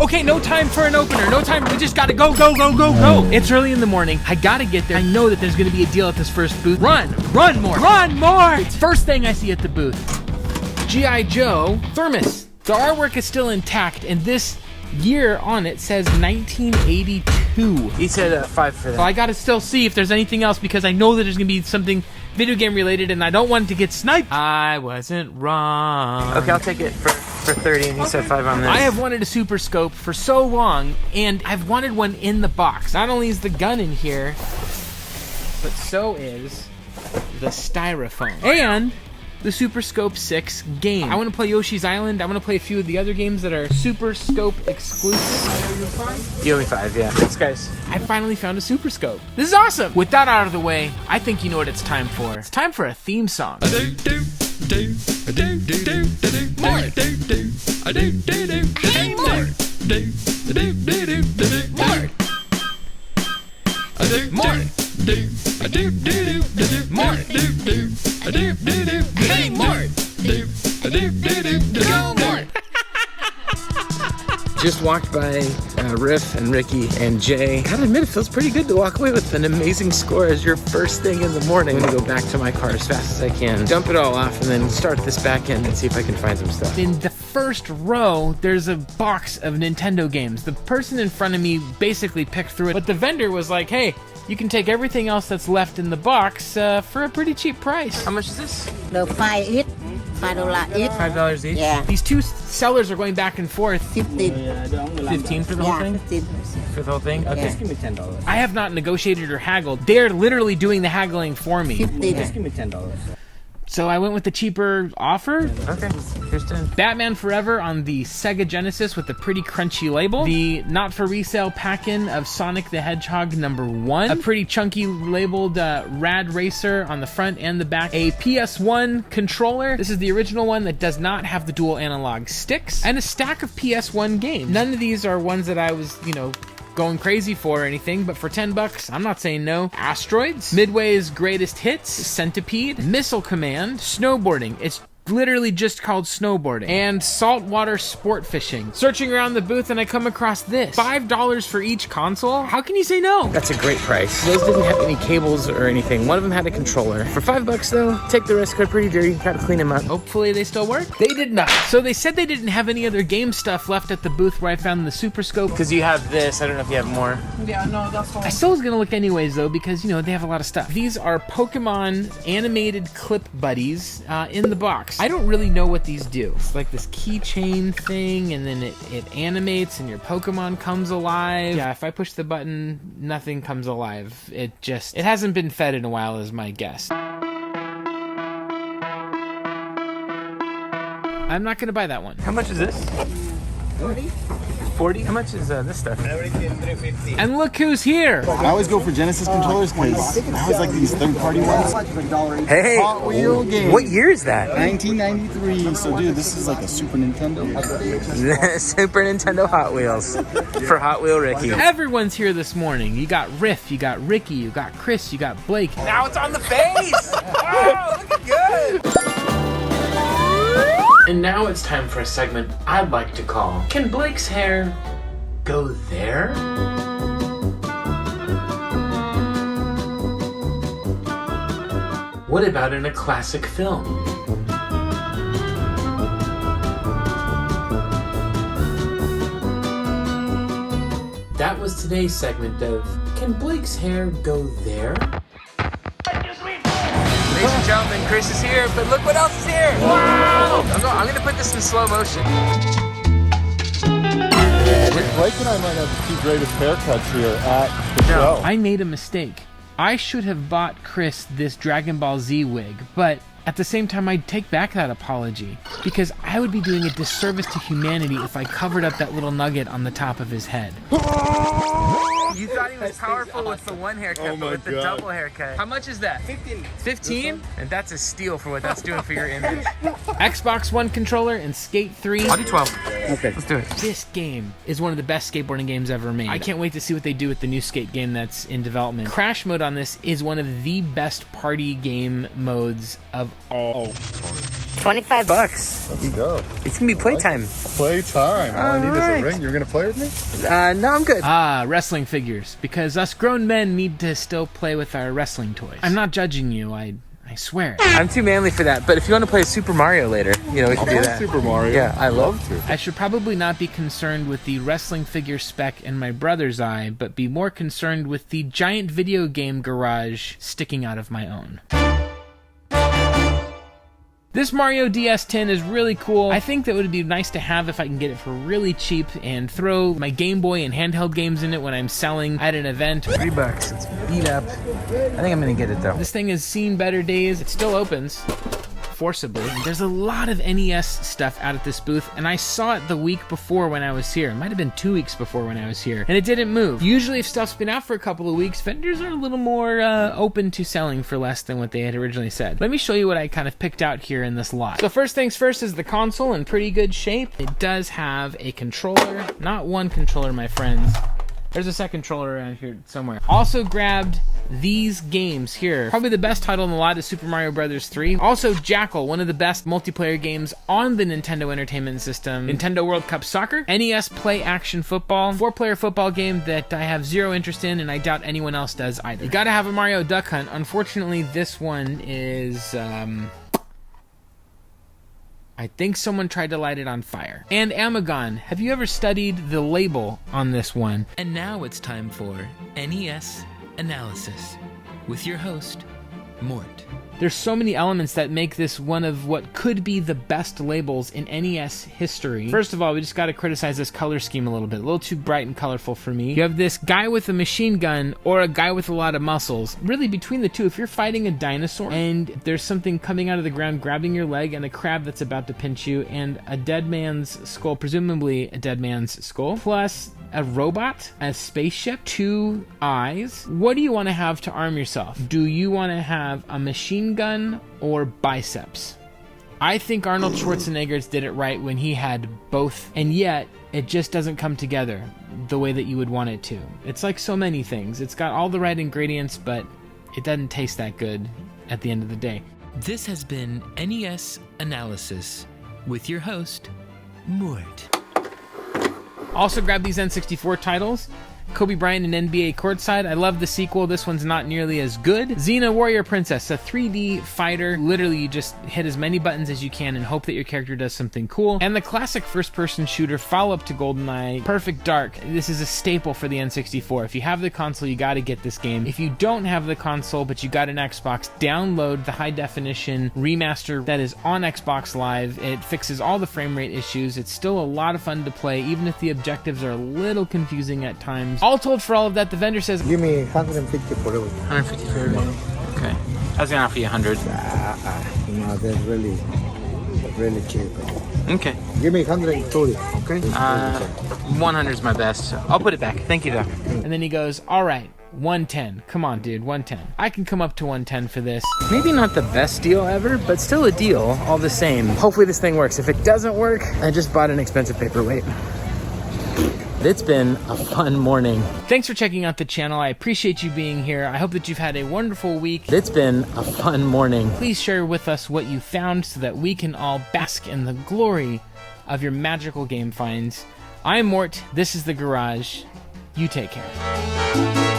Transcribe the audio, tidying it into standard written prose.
Okay, no time for an opener. No time. We just gotta go, go, go, go, go. It's early in the morning. I gotta get there. I know that there's gonna be a deal at this first booth. Run, run, Mort. Run, Mort. First thing I see at the booth, G.I. Joe thermos. The artwork is still intact, and this year on it says 1982. He said 5 for that. So I gotta still see if there's anything else because I know that there's gonna be something video game related and I don't want it to get sniped. I wasn't wrong. Okay, I'll take it for 30 and you said 5 on this. I have wanted a super scope for so long and I've wanted one in the box. Not only is the gun in here, but so is the styrofoam. And the Super Scope 6 game. I want to play Yoshi's Island. I want to play a few of the other games that are Super Scope exclusive. You owe me 5, yeah. Thanks, guys. I finally found a Super Scope. This is awesome. With that out of the way, I think you know what it's time for. It's time for a theme song. Mort. Hey, Mort. Mort. Mort. Mort. Hey, Mort. Go, Mort. Just walked by Riff and Ricky and Jay. Gotta admit, it feels pretty good to walk away with an amazing score as your first thing in the morning. I'm gonna go back to my car as fast as I can, dump it all off, and then start this back end and see if I can find some stuff. In the first row, there's a box of Nintendo games. The person in front of me basically picked through it, but the vendor was like, hey, you can take everything else that's left in the box for a pretty cheap price. How much is this? The $5 each. $5 each. $5 each? Yeah. These two sellers are going back and forth. 15. 15 for the whole thing? 15. For the whole thing? Okay. Just give me $10. I have not negotiated or haggled. They're literally doing the haggling for me. 15. Just give me $10. So I went with the cheaper offer. Okay, here's 10. Batman Forever on the Sega Genesis with a pretty crunchy label. The not for resale pack-in of Sonic the Hedgehog #1. A pretty chunky labeled Rad Racer on the front and the back. A PS1 controller. This is the original one that does not have the dual analog sticks. And a stack of PS1 games. None of these are ones that I was, going crazy for or anything, but for $10, I'm not saying no. Asteroids, Midway's Greatest Hits, Centipede, Missile Command, Snowboarding. It's literally just called snowboarding, and saltwater sport fishing. Searching around the booth and I come across this. $5 for each console? How can you say no? That's a great price. Those didn't have any cables or anything. One of them had a controller. For $5 though, take the risk. They're pretty dirty. Gotta clean them up. Hopefully they still work. They did not. So they said they didn't have any other game stuff left at the booth where I found the Super Scope. Because you have this. I don't know if you have more. Yeah, no, that's all. I still was gonna look anyways though, because they have a lot of stuff. These are Pokemon animated clip buddies in the box. I don't really know what these do. It's like this keychain thing, and then it animates and your Pokemon comes alive. Yeah, if I push the button, nothing comes alive. It hasn't been fed in a while is my guess. I'm not gonna buy that one. How much is this? 40. 40? How much is this stuff? Everything $350. And look who's here! I always go for Genesis controllers because I always like these third-party ones. Hey! Hot Wheel game. What year is that? 1993. So, dude, this is like a Super Nintendo. Super Nintendo Hot Wheels. For Hot Wheel Ricky. Everyone's here this morning. You got Riff, you got Ricky, you got Chris, you got Blake. Now it's on the face! Oh, looking good! And now it's time for a segment I'd like to call, Can Blake's Hair Go There? What about in a classic film? That was today's segment of Can Blake's Hair Go There? Ladies and gentlemen, Chris is here, but look what else is here! Wow! I'm gonna put this in slow motion. Blake and I might have the two greatest haircuts here at the show. I made a mistake. I should have bought Chris this Dragon Ball Z wig, but at the same time, I'd take back that apology because I would be doing a disservice to humanity if I covered up that little nugget on the top of his head. You thought he was powerful with the one haircut, but with the double haircut. How much is that? 15. 15? And that's a steal for what that's doing for your image. Xbox One controller and Skate 3. I'll do 12. Okay. Let's do it. This game is one of the best skateboarding games ever made. I can't wait to see what they do with the new skate game that's in development. Crash mode on this is one of the best party game modes of all. $25. Let's go. It's gonna be playtime. Playtime. All I need is Alright. a ring. You're gonna play with me? No, I'm good. Ah, wrestling figures. Because us grown men need to still play with our wrestling toys. I'm not judging you, I swear. I'm too manly for that, but if you want to play Super Mario later, you know, we can do Play that. Super Mario. Yeah, I love to. I should probably not be concerned with the wrestling figure spec in my brother's eye, but be more concerned with the giant video game garage sticking out of my own. This Mario DS tin is really cool. I think that would be nice to have if I can get it for really cheap and throw my Game Boy and handheld games in it when I'm selling at an event. $3. It's beat up. I think I'm gonna get it though. This thing has seen better days. It still opens forcibly. There's a lot of NES stuff out at this booth, and I saw it the week before when I was here. It might have been 2 weeks before when I was here, and it didn't move. Usually if stuff's been out for a couple of weeks, vendors are a little more open to selling for less than what they had originally said. Let me show you what I kind of picked out here in this lot. So first things first is the console in pretty good shape. It does have a controller, not one controller, my friends. There's a second controller around here somewhere. Also grabbed these games here. Probably the best title in the lot is Super Mario Bros. 3. Also Jackal, one of the best multiplayer games on the Nintendo Entertainment System. Nintendo World Cup Soccer. NES Play Action Football. 4-player football game that I have zero interest in, and I doubt anyone else does either. You gotta have a Mario Duck Hunt. Unfortunately, this one is, I think someone tried to light it on fire. And AMAGON, have you ever studied the label on this one? And now it's time for NES Analysis with your host, Mort. There's so many elements that make this one of what could be the best labels in NES history. First of all, we just gotta criticize this color scheme a little bit. A little too bright and colorful for me. You have this guy with a machine gun or a guy with a lot of muscles. Really, between the two, if you're fighting a dinosaur and there's something coming out of the ground grabbing your leg and a crab that's about to pinch you and a dead man's skull, presumably a dead man's skull, plus a robot, a spaceship, 2 eyes. What do you want to have to arm yourself? Do you want to have a machine gun or biceps? I think Arnold Schwarzenegger did it right when he had both, and yet it just doesn't come together the way that you would want it to. It's like so many things. It's got all the right ingredients, but it doesn't taste that good at the end of the day. This has been NES Analysis with your host, Mort. Also grab these N64 titles. Kobe Bryant and NBA Courtside. I love the sequel. This one's not nearly as good. Xena Warrior Princess, a 3D fighter. Literally, you just hit as many buttons as you can and hope that your character does something cool. And the classic first-person shooter follow-up to GoldenEye, Perfect Dark. This is a staple for the N64. If you have the console, you gotta get this game. If you don't have the console, but you got an Xbox, download the high-definition remaster that is on Xbox Live. It fixes all the frame rate issues. It's still a lot of fun to play, even if the objectives are a little confusing at times. All told, for all of that, the vendor says, Give me 150 for everything. 150 for everything. Okay. I was gonna offer you 100. No, that's really cheap. Okay. Give me 130, okay? 100 is my best. So I'll put it back. Thank you, though. and then he goes, all right, 110. Come on, dude, 110. I can come up to 110 for this. Maybe not the best deal ever, but still a deal all the same. Hopefully this thing works. If it doesn't work, I just bought an expensive paperweight. It's been a fun morning. Thanks for checking out the channel. I appreciate you being here. I hope that you've had a wonderful week. It's been a fun morning. Please share with us what you found so that we can all bask in the glory of your magical game finds. I'm Mort. This is The Garage. You take care.